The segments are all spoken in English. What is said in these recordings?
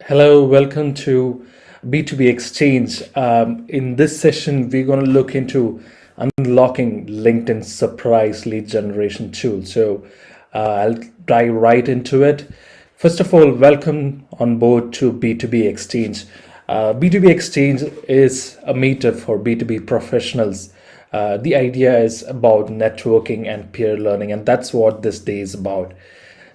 Hello, welcome to B2B Exchange. In this session, we're going to look into unlocking LinkedIn's surprise lead generation tool. I'll dive right into it. First of all, welcome on board to B2B Exchange. B2B Exchange is a meetup for B2B professionals. The idea is about networking and peer learning, and that's what this day is about.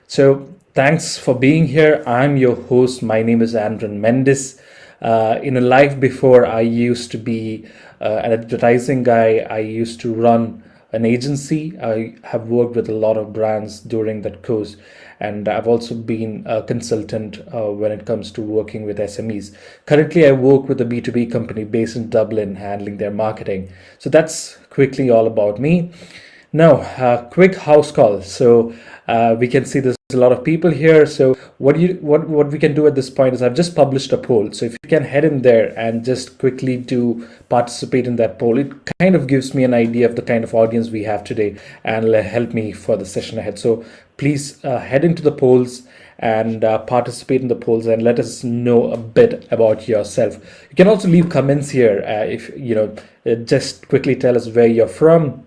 So, thanks for being here. I'm your host. My name is Andren Mendes. In a life before, I used to be an advertising guy. I used to run an agency. I have worked with a lot of brands during that course, and I've also been a consultant when it comes to working with SMEs. Currently, I work with a B2B company based in Dublin, handling their marketing. So that's quickly all about me. Now, quick house call. We can see there's a lot of people here. So what we can do at this point is I've just published a poll. So if you can head in there and just quickly do participate in that poll, it kind of gives me an idea of the kind of audience we have today and will help me for the session ahead. So please head into the polls and participate in the polls and let us know a bit about yourself. You can also leave comments here if you know. Just quickly tell us where you're from,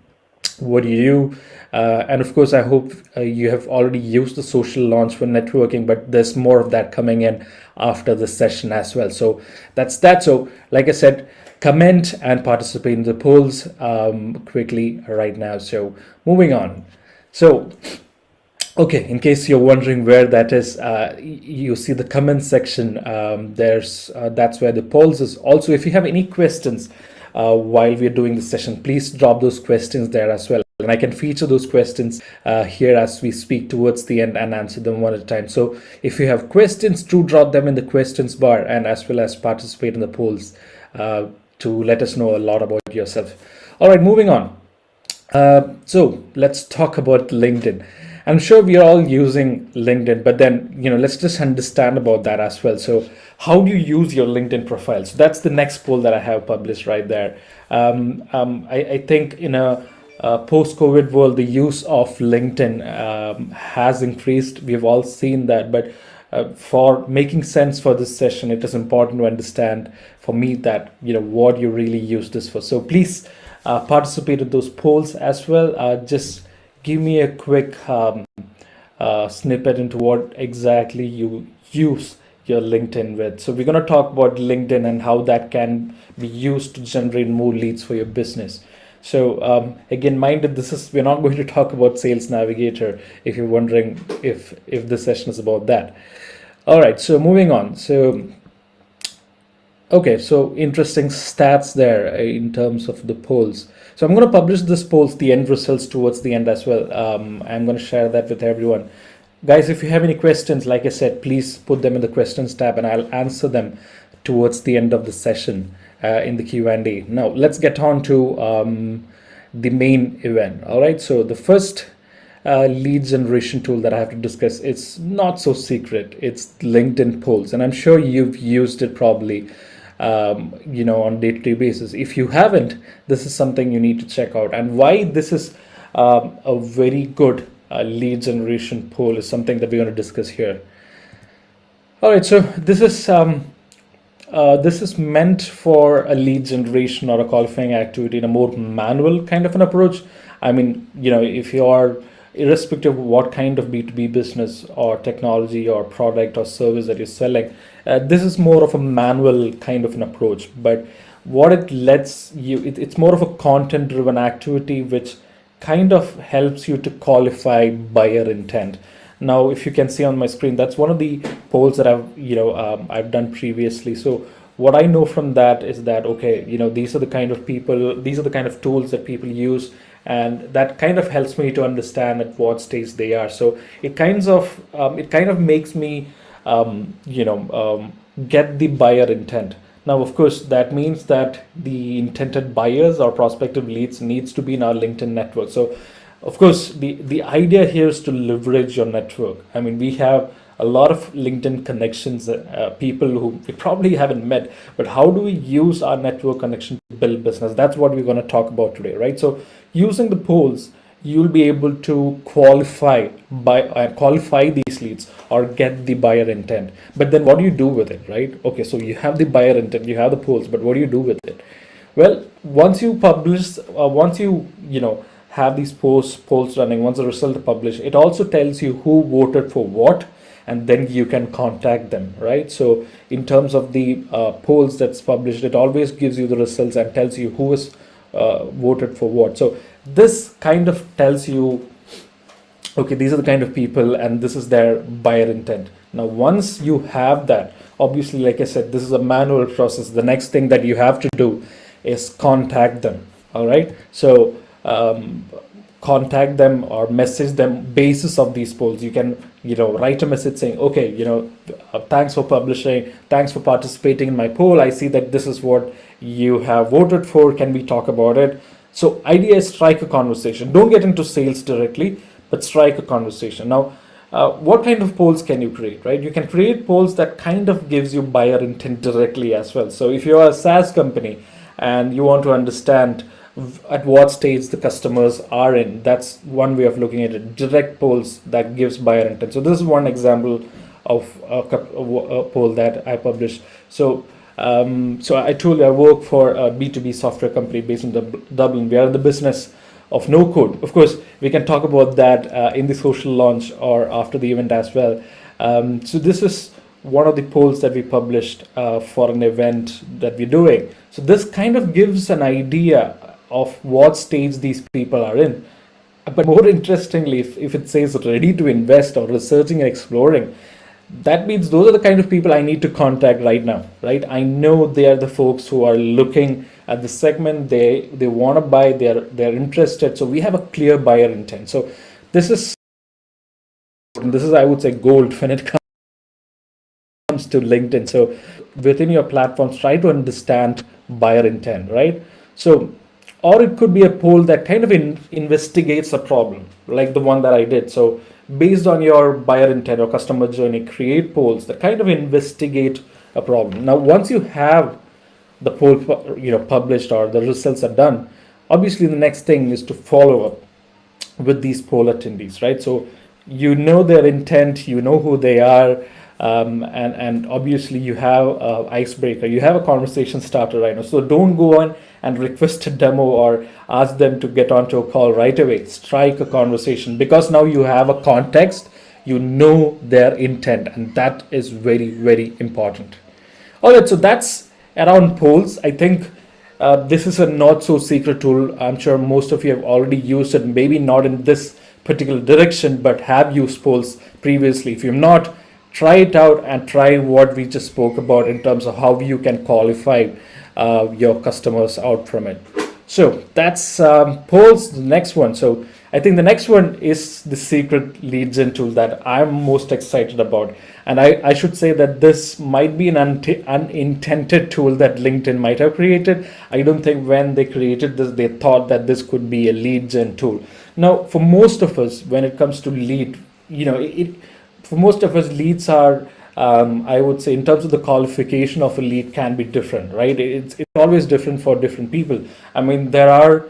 what do you do, and of course I hope you have already used the social launch for networking, but there's more of that coming in after the session as well. So that's that. So like I said, comment and participate in the polls quickly right now. So moving on. So okay, in case you're wondering where that is, you see the comment section. There's that's where the polls is. Also, if you have any questions while we're doing the session, please drop those questions there as well. And I can feature those questions here as we speak towards the end and answer them one at a time. So if you have questions, do drop them in the questions bar and as well as participate in the polls to let us know a lot about yourself. All right, moving on. So let's talk about LinkedIn. I'm sure we are all using LinkedIn, but then, let's just understand about that as well. So how do you use your LinkedIn profile? So that's the next poll that I have published right there. I think in a post-COVID world, the use of LinkedIn has increased. We've all seen that, but for making sense for this session, it is important to understand for me that, what you really use this for. So please participate in those polls as well. Just give me a quick snippet into what exactly you use your LinkedIn with. So we're going to talk about LinkedIn and how that can be used to generate more leads for your business. So again, mind that we're not going to talk about Sales Navigator if you're wondering if this session is about that. All right, so moving on. So okay, so interesting stats there in terms of the polls. So I'm going to publish this polls, the end results towards the end as well. I'm going to share that with everyone. Guys, if you have any questions, like I said, please put them in the questions tab and I'll answer them towards the end of the session in the Q&A. Now, let's get on to the main event. All right, so the first lead generation tool that I have to discuss, it's not so secret. It's LinkedIn polls, and I'm sure you've used it probably on day-to-day basis. If you haven't, this is something you need to check out. And why this is a very good lead generation poll is something that we're going to discuss here. All right, so this is meant for a lead generation or a qualifying activity in a more manual kind of an approach. I mean, if you are, irrespective of what kind of B2B business or technology or product or service that you're selling, this is more of a manual kind of an approach. But what it lets you, it's more of a content driven activity which kind of helps you to qualify buyer intent. Now, if you can see on my screen, that's one of the polls that I've done previously. So what I know from that is that, okay, these are the kind of people, these are the kind of tools that people use, and that kind of helps me to understand at what stage they are. So it kind of makes me get the buyer intent. Now, of course, that means that the intended buyers or prospective leads needs to be in our LinkedIn network. So of course, the idea here is to leverage your network. I mean, we have a lot of LinkedIn connections, people who we probably haven't met, but how do we use our network connection to build business? That's what we're going to talk about today, right? So using the polls, you'll be able to qualify these leads or get the buyer intent. But then what do you do with it, right? Okay, so you have the buyer intent, you have the polls, but what do you do with it? Well, once you publish, once you know have these polls running, once the result is published, it also tells you who voted for what, and then you can contact them, right? So in terms of the polls that's published, it always gives you the results and tells you who is voted for what. So this kind of tells you, okay, these are the kind of people and this is their buyer intent. Now once you have that, obviously, like I said, this is a manual process. The next thing that you have to do is contact them. All right, so contact them or message them basis of these polls. You can write a message saying, okay, thanks for publishing, thanks for participating in my poll, I see that this is what you have voted for, can we talk about it? So idea is strike a conversation. Don't get into sales directly, but strike a conversation. Now what kind of polls can you create, right? You can create polls that kind of gives you buyer intent directly as well. So if you're a SaaS company and you want to understand at what stage the customers are in, that's one way of looking at it. Direct polls that gives buyer intent. So this is one example of a poll that I published. So so I told you I work for a B2B software company based in Dublin. We are in the business of no code. Of course, we can talk about that in the social launch or after the event as well. So this is one of the polls that we published for an event that we're doing. So this kind of gives an idea of what stage these people are in. But more interestingly, if it says ready to invest or researching and exploring, that means those are the kind of people I need to contact right now, right? I know they are the folks who are looking at the segment, they want to buy, they're interested. So we have a clear buyer intent. So this is I would say gold when it comes to LinkedIn. So within your platforms, try to understand buyer intent, right? So, or it could be a poll that kind of investigates a problem, like the one that I did. So based on your buyer intent or customer journey, create polls that kind of investigate a problem. Now, once you have the poll published or the results are done, obviously the next thing is to follow up with these poll attendees, right? So you know their intent, you know who they are, and obviously you have an icebreaker, you have a conversation starter right now. So don't go on and request a demo or ask them to get onto a call right away. Strike a conversation, because now you have a context, you know their intent, and that is very, very important. All right, so that's around polls. I think this is a not so secret tool. I'm sure most of you have already used it, maybe not in this particular direction, but have used polls previously. If you've not, try it out and try what we just spoke about in terms of how you can qualify your customers out from it. So that's polls. The next one. So I think the next one is the secret lead gen tool that I'm most excited about. And I should say that this might be an unintended tool that LinkedIn might have created. I don't think when they created this, they thought that this could be a lead gen tool. Now, for most of us, when it comes to lead, for most of us, leads are, I would say, in terms of the qualification of a lead can be different, right? It's always different for different people. I mean, there are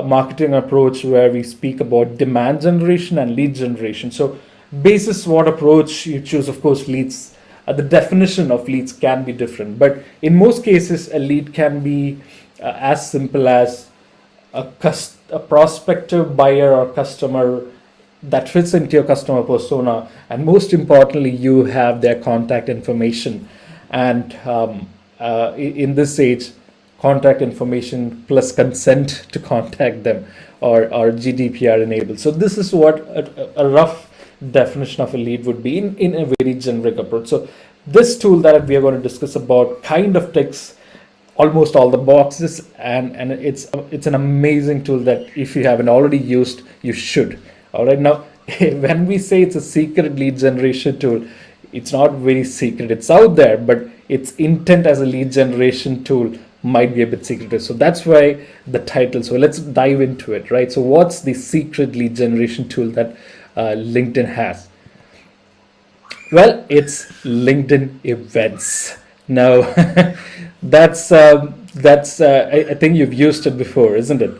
marketing approach where we speak about demand generation and lead generation. So basis what approach you choose, of course, leads, the definition of leads can be different. But in most cases, a lead can be as simple as a prospective buyer or customer that fits into your customer persona, and most importantly, you have their contact information. And in this age, contact information plus consent to contact them, or GDPR enabled. So this is what a rough definition of a lead would be in a very generic approach. So this tool that we are going to discuss about kind of ticks almost all the boxes, and it's an amazing tool that if you haven't already used, you should. All right, now when we say it's a secret lead generation tool, it's not very secret. It's out there, but its intent as a lead generation tool might be a bit secretive. So that's why the title. So let's dive into it, right? So what's the secret lead generation tool that LinkedIn has? Well, it's LinkedIn events. Now, I think you've used it before, isn't it?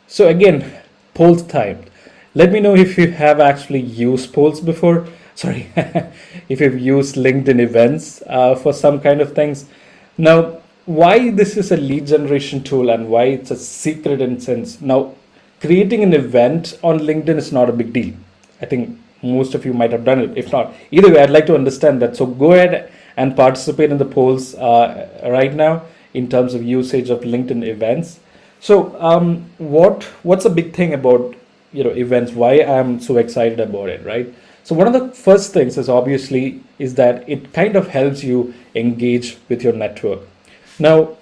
So again, polls timed. Let me know if you have actually used polls before. Sorry, if you've used LinkedIn events for some kind of things. Now, why this is a lead generation tool and why it's a secret in sense. Now, creating an event on LinkedIn is not a big deal. I think most of you might have done it. If not, either way, I'd like to understand that. So go ahead and participate in the polls right now in terms of usage of LinkedIn events. So what's a big thing about events? Why I'm so excited about it, right? So one of the first things is that it kind of helps you engage with your network. Now,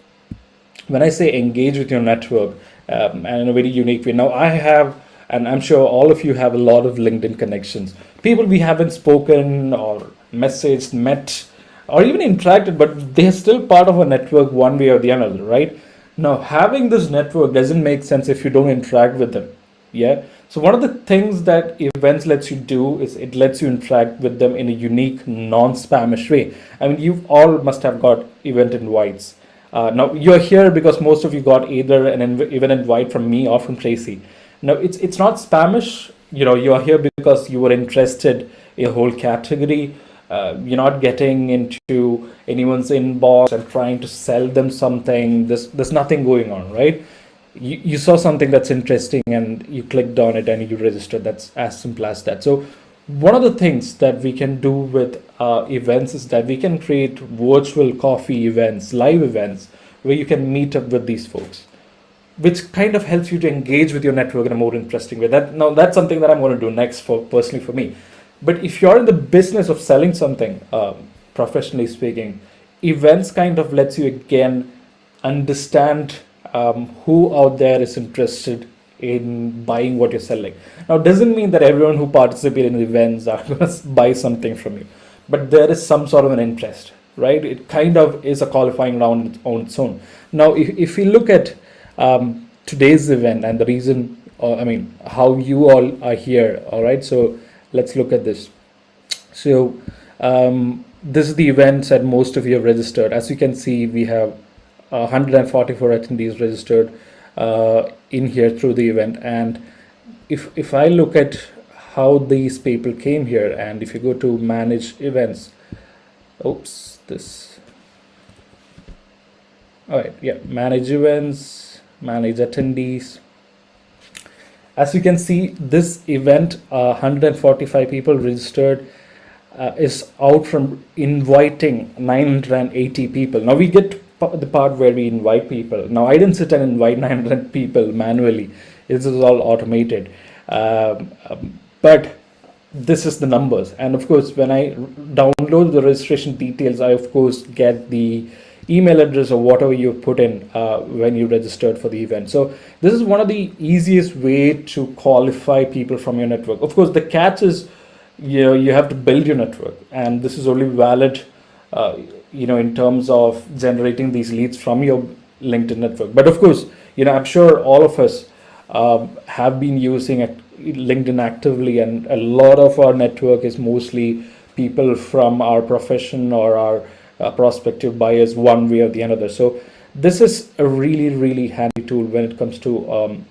when I say engage with your network, and in a very unique way, now I have, and I'm sure all of you have a lot of LinkedIn connections, people we haven't spoken or messaged, met, or even interacted, but they're still part of a network one way or the other, right? Now, having this network doesn't make sense if you don't interact with them. Yeah. So one of the things that events lets you do is it lets you interact with them in a unique, non-spamish way. I mean, you all must have got event invites. Now you're here because most of you got either an event invite from me or from Tracy. Now it's not spamish. You're here because you were interested in a whole category. You're not getting into anyone's inbox and trying to sell them something. There's nothing going on, right? You saw something that's interesting and you clicked on it and you registered. That's as simple as that. So one of the things that we can do with events is that we can create virtual coffee events, live events, where you can meet up with these folks, which kind of helps you to engage with your network in a more interesting way. That's something that I'm going to do next personally for me. But if you're in the business of selling something, professionally speaking, events kind of lets you again understand who out there is interested in buying what you're selling. Now, it doesn't mean that everyone who participates in events are going to buy something from you, but there is some sort of an interest, right? It kind of is a qualifying round on its own. Now, if we look at today's event and the reason, how you all are here, all right? So let's look at this. So this is the events that most of you have registered. As you can see, we have 144 attendees registered in here through the event. And if I look at how these people came here, and if you go to manage events, manage events, manage attendees. As you can see, this event, 145 people registered, is out from inviting 980 people. Now we get the part where we invite people. Now I didn't sit and invite 900 people manually. This is all automated. But this is the numbers. And of course, when I download the registration details, I of course get the email address or whatever you put in when you registered for the event. So this is one of the easiest way to qualify people from your network. Of course, the catch is, you have to build your network, and this is only valid in terms of generating these leads from your LinkedIn network. But of course, I'm sure all of us have been using LinkedIn actively, and a lot of our network is mostly people from our profession or our prospective buyers one way or the other. So this is a really, really handy tool when it comes to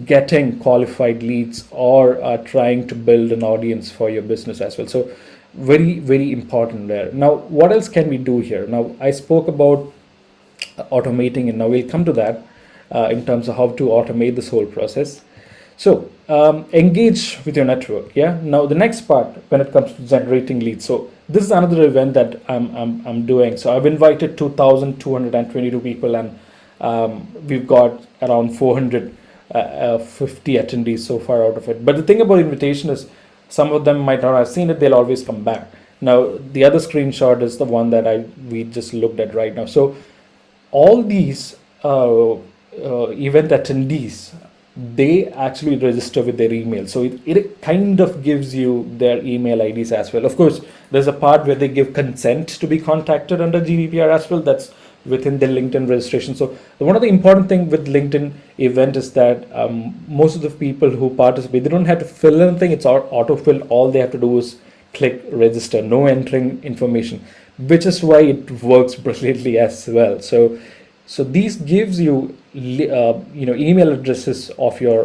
getting qualified leads or trying to build an audience for your business as well. So very, very important there. Now, what else can we do here? Now, I spoke about automating, and now we'll come to that in terms of how to automate this whole process. So engage with your network. Yeah. Now the next part when it comes to generating leads. So this is another event that I'm doing. So I've invited 2,222 people, and we've got around 450 attendees so far out of it. But the thing about invitation is, some of them might not have seen it. They'll always come back. Now the other screenshot is the one that we just looked at right now. So all these event attendees, they actually register with their email. So it kind of gives you their email IDs as well. Of course, there's a part where they give consent to be contacted under GDPR as well. That's within the LinkedIn registration. So one of the important thing with LinkedIn event is that most of the people who participate, they don't have to fill anything. It's auto-fill. All they have to do is click register, no entering information, which is why it works brilliantly as well. So So these gives you email addresses of your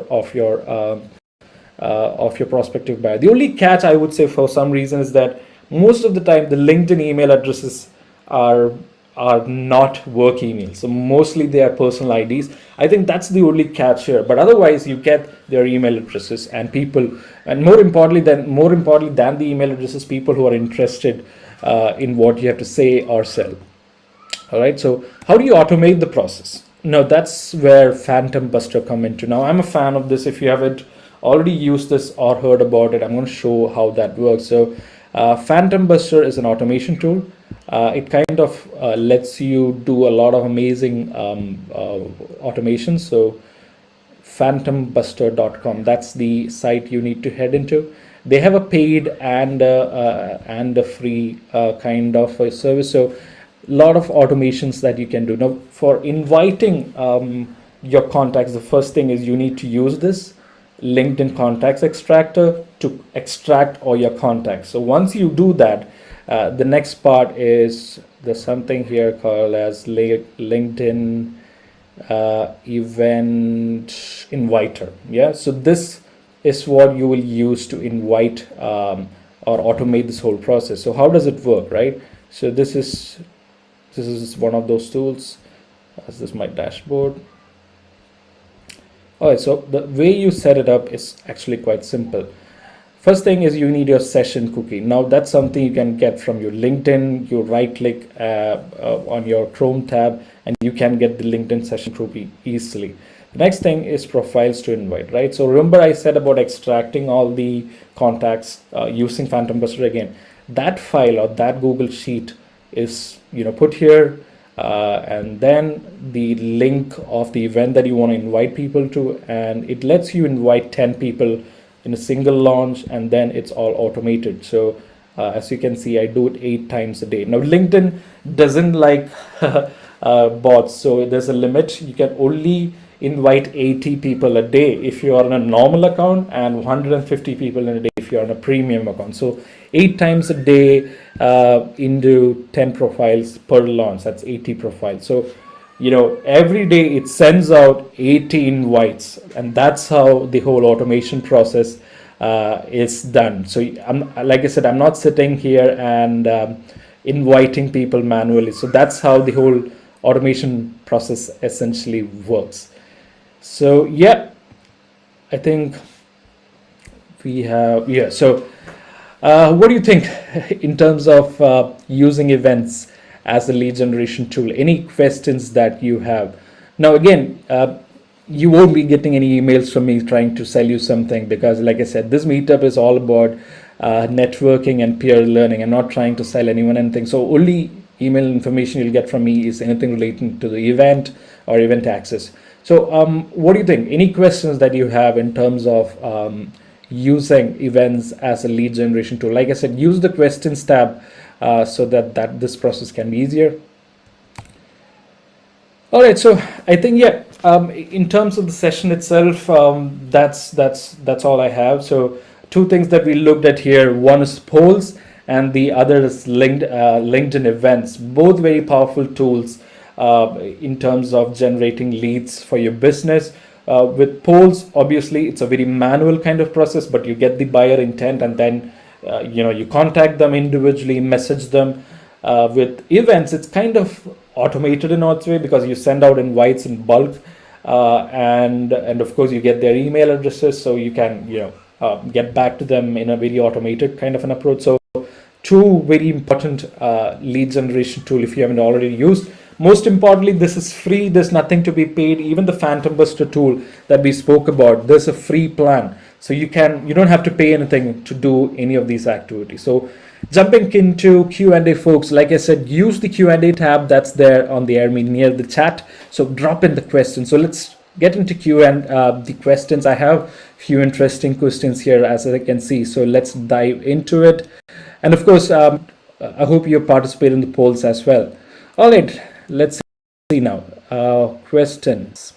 prospective buyer. The only catch I would say for some reason is that most of the time the LinkedIn email addresses are are not work emails. So mostly they are personal IDs. I think that's the only catch here. But otherwise, you get their email addresses and people, and more importantly than the email addresses, people who are interested in what you have to say or sell. All right. So how do you automate the process? Now that's where Phantom Buster come into. Now I'm a fan of this. If you haven't already used this or heard about it, I'm going to show how that works. So Phantom Buster is an automation tool. It kind of lets you do a lot of amazing automations. So phantombuster.com, that's the site you need to head into. They have a paid and a free kind of a service. So a lot of automations that you can do. Now for inviting your contacts, the first thing is you need to use this LinkedIn contacts extractor to extract all your contacts. So once you do that, the next part is there's something here called as LinkedIn event inviter. Yeah, so this is what you will use to invite or automate this whole process. So how does it work, right? So this is one of those tools. This is my dashboard. All right, so the way you set it up is actually quite simple. First thing is you need your session cookie. Now that's something you can get from your LinkedIn. You right click on your Chrome tab and you can get the LinkedIn session cookie easily. The next thing is profiles to invite, right? So remember I said about extracting all the contacts using Phantom Buster again. That file or that Google Sheet is put here. And then the link of the event that you want to invite people to, and it lets you invite 10 people in a single launch, and then it's all automated. So as you can see, I do it 8 times a day. Now LinkedIn doesn't like bots, so there's a limit. You can only invite 80 people a day if you are on a normal account, and 150 people in a day if you're on a premium account. So 8 times a day into 10 profiles per launch, that's 80 profiles. So every day it sends out 80 invites, and that's how the whole automation process is done. So like I said, I'm not sitting here and inviting people manually. So that's how the whole automation process essentially works. So yeah, I think we have, yeah. So what do you think in terms of using events as a lead generation tool? Any questions that you have? Now again, you won't be getting any emails from me trying to sell you something, because like I said, this meetup is all about networking and peer learning. I'm not trying to sell anyone anything. So only email information you'll get from me is anything relating to the event or event access. So what do you think? Any questions that you have in terms of using events as a lead generation tool? Like I said, use the questions tab so that this process can be easier. All right, so I think, yeah, in terms of the session itself, that's all I have. So 2 things that we looked at here, one is polls and the other is LinkedIn events, both very powerful tools in terms of generating leads for your business. With polls, obviously it's a very manual kind of process, but you get the buyer intent and then you contact them individually, message them. With events, it's kind of automated in its way, because you send out invites in bulk, and of course you get their email addresses, so you can get back to them in a very automated kind of an approach. So 2 very important lead generation tool if you haven't already used. Most importantly, this is free. There's nothing to be paid. Even the Phantom Buster tool that we spoke about, there's a free plan. So you don't have to pay anything to do any of these activities. So jumping into Q&A, folks, like I said, use the Q&A tab that's there on the Airme near the chat. So drop in the questions. So let's get into the questions. I have a few interesting questions here, as I can see. So let's dive into it. And of course, I hope you participate in the polls as well. All right, let's see now. Questions.